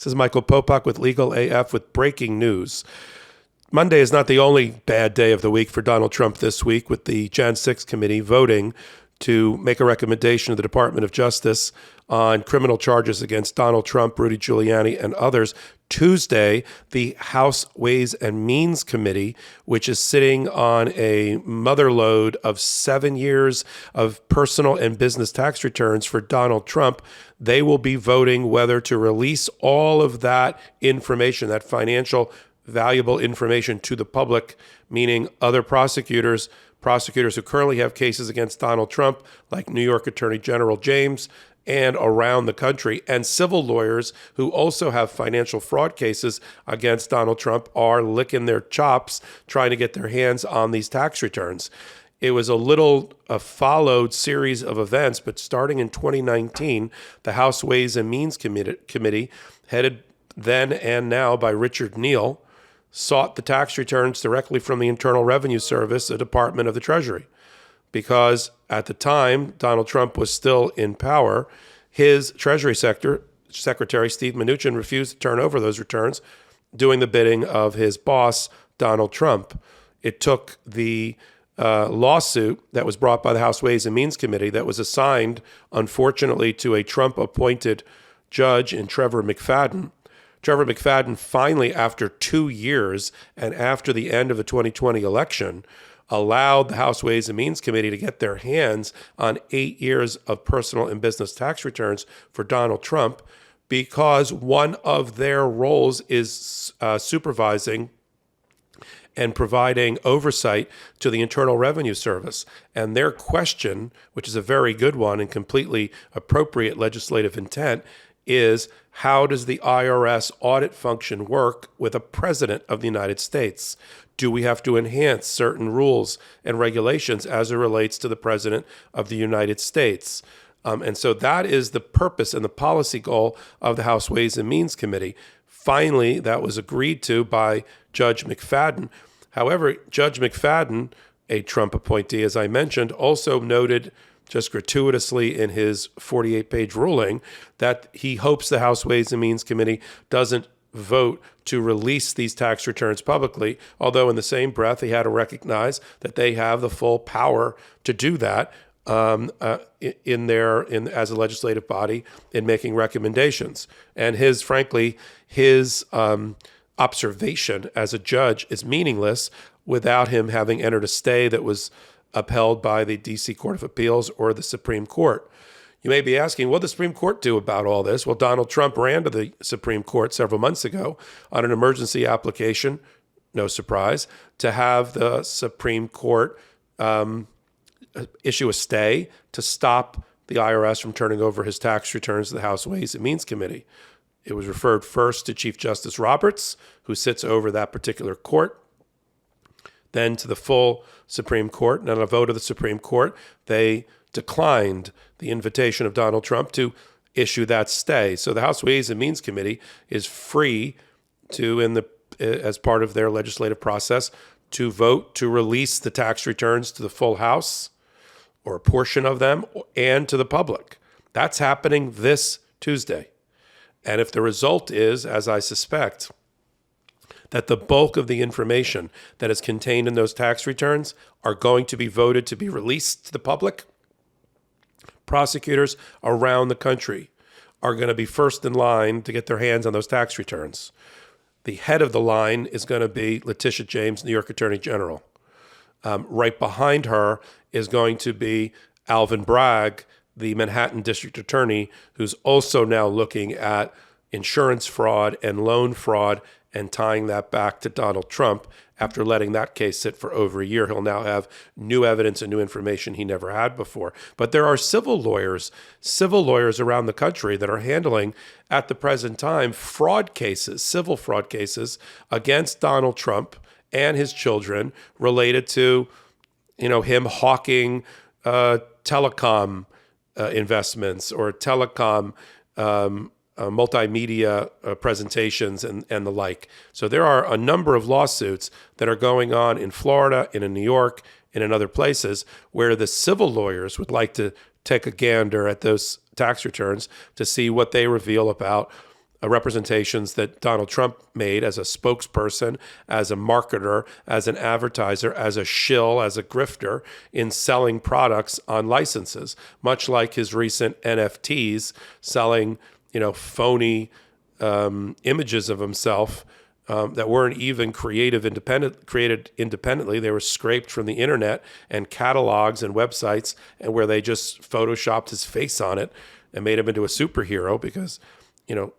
This is Michael Popok with Legal AF with breaking news. Monday is not the only bad day of the week for Donald Trump this week, with the Jan 6 committee voting to make a recommendation to the Department of Justice on criminal charges against Donald Trump, Rudy Giuliani, and others. Tuesday, the House Ways and Means Committee, which is sitting on a mother lode of 7 years of personal and business tax returns for Donald Trump, they will be voting whether to release all of that information, that financial valuable information, to the public, meaning other prosecutors who currently have cases against Donald Trump, like New York Attorney General James, and around the country, and civil lawyers who also have financial fraud cases against Donald Trump are licking their chops trying to get their hands on these tax returns. It was a followed series of events, but starting in 2019, the House Ways and Means Committee, headed then and now by Richard Neal, sought the tax returns directly from the Internal Revenue Service, the Department of the Treasury. Because at the time Donald Trump was still in power, his Treasury Secretary, Steve Mnuchin, refused to turn over those returns, doing the bidding of his boss, Donald Trump. It took the lawsuit that was brought by the House Ways and Means Committee that was assigned, unfortunately, to a Trump-appointed judge in Trevor McFadden. Trevor McFadden finally, after 2 years and after the end of the 2020 election, allowed the House Ways and Means Committee to get their hands on 8 years of personal and business tax returns for Donald Trump, because one of their roles is supervising and providing oversight to the Internal Revenue Service. And their question, which is a very good one and completely appropriate legislative intent, is how does the IRS audit function work with a president of the United States? Do we have to enhance certain rules and regulations as it relates to the president of the United States? And so that is the purpose and the policy goal of the House Ways and Means Committee. Finally, that was agreed to by Judge McFadden. However, Judge McFadden, a Trump appointee, as I mentioned, also noted just gratuitously in his 48-page ruling that he hopes the House Ways and Means Committee doesn't vote to release these tax returns publicly, although in the same breath he had to recognize that they have the full power to do that as a legislative body in making recommendations. And his observation as a judge is meaningless without him having entered a stay that was upheld by the D.C. Court of Appeals or the Supreme Court. You may be asking, what did the Supreme Court do about all this? Well, Donald Trump ran to the Supreme Court several months ago on an emergency application, no surprise, to have the Supreme Court issue a stay to stop the IRS from turning over his tax returns to the House Ways and Means Committee. It was referred first to Chief Justice Roberts, who sits over that particular court, then to the full Supreme Court. And on a vote of the Supreme Court, they declined the invitation of Donald Trump to issue that stay. So the House Ways and Means Committee is free to, as part of their legislative process, to vote to release the tax returns to the full House or a portion of them and to the public. That's happening this Tuesday. And if the result is, as I suspect, that the bulk of the information that is contained in those tax returns are going to be voted to be released to the public, prosecutors around the country are going to be first in line to get their hands on those tax returns. The head of the line is going to be Letitia James, New York Attorney General. Right behind her is going to be Alvin Bragg, the Manhattan District Attorney, who's also now looking at insurance fraud and loan fraud and tying that back to Donald Trump. After letting that case sit for over a year, he'll now have new evidence and new information he never had before. But there are civil lawyers around the country that are handling, at the present time, fraud cases, civil fraud cases against Donald Trump and his children related to, him hawking telecom investments or telecom multimedia presentations and the like. So there are a number of lawsuits that are going on in Florida and in New York and in other places where the civil lawyers would like to take a gander at those tax returns to see what they reveal about representations that Donald Trump made as a spokesperson, as a marketer, as an advertiser, as a shill, as a grifter in selling products on licenses, much like his recent NFTs selling, phony images of himself that weren't even created independently. They were scraped from the internet and catalogs and websites, and where they just photoshopped his face on it and made him into a superhero because,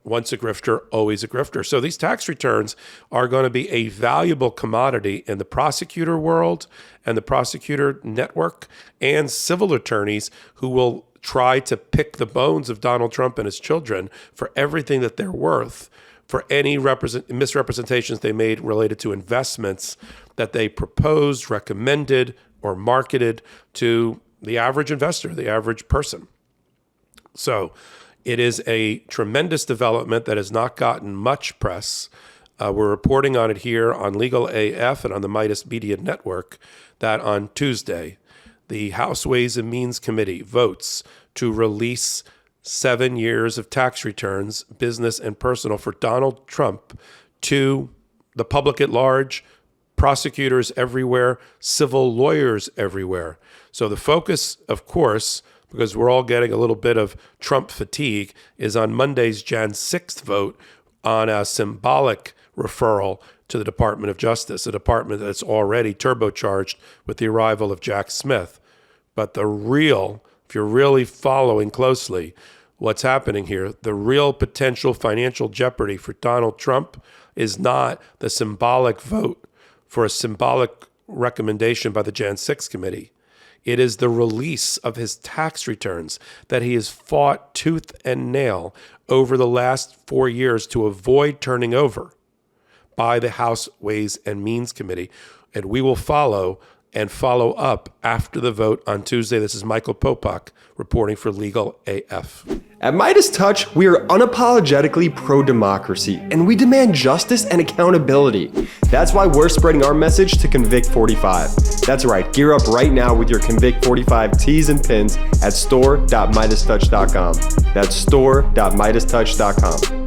once a grifter, always a grifter. So these tax returns are going to be a valuable commodity in the prosecutor world and the prosecutor network and civil attorneys who will try to pick the bones of Donald Trump and his children for everything that they're worth, for any misrepresentations they made related to investments that they proposed, recommended, or marketed to the average investor, the average person. So it is a tremendous development that has not gotten much press. We're reporting on it here on Legal AF and on the Meidas Media Network that on Tuesday, the House Ways and Means Committee votes to release 7 years of tax returns, business and personal, for Donald Trump to the public at large, prosecutors everywhere, civil lawyers everywhere. So the focus, of course, because we're all getting a little bit of Trump fatigue, is on Monday's Jan 6th vote on a symbolic referral to the Department of Justice, a department that's already turbocharged with the arrival of Jack Smith. But if you're really following closely what's happening here, the real potential financial jeopardy for Donald Trump is not the symbolic vote for a symbolic recommendation by the Jan 6 committee. It is the release of his tax returns that he has fought tooth and nail over the last 4 years to avoid turning over by the House Ways and Means Committee. And we will follow up after the vote on Tuesday. This is Michael Popok reporting for Legal AF. At MeidasTouch, we are unapologetically pro-democracy, and we demand justice and accountability. That's why we're spreading our message to Convict 45. That's right, gear up right now with your Convict 45 tees and pins at store.meidastouch.com. That's store.meidastouch.com.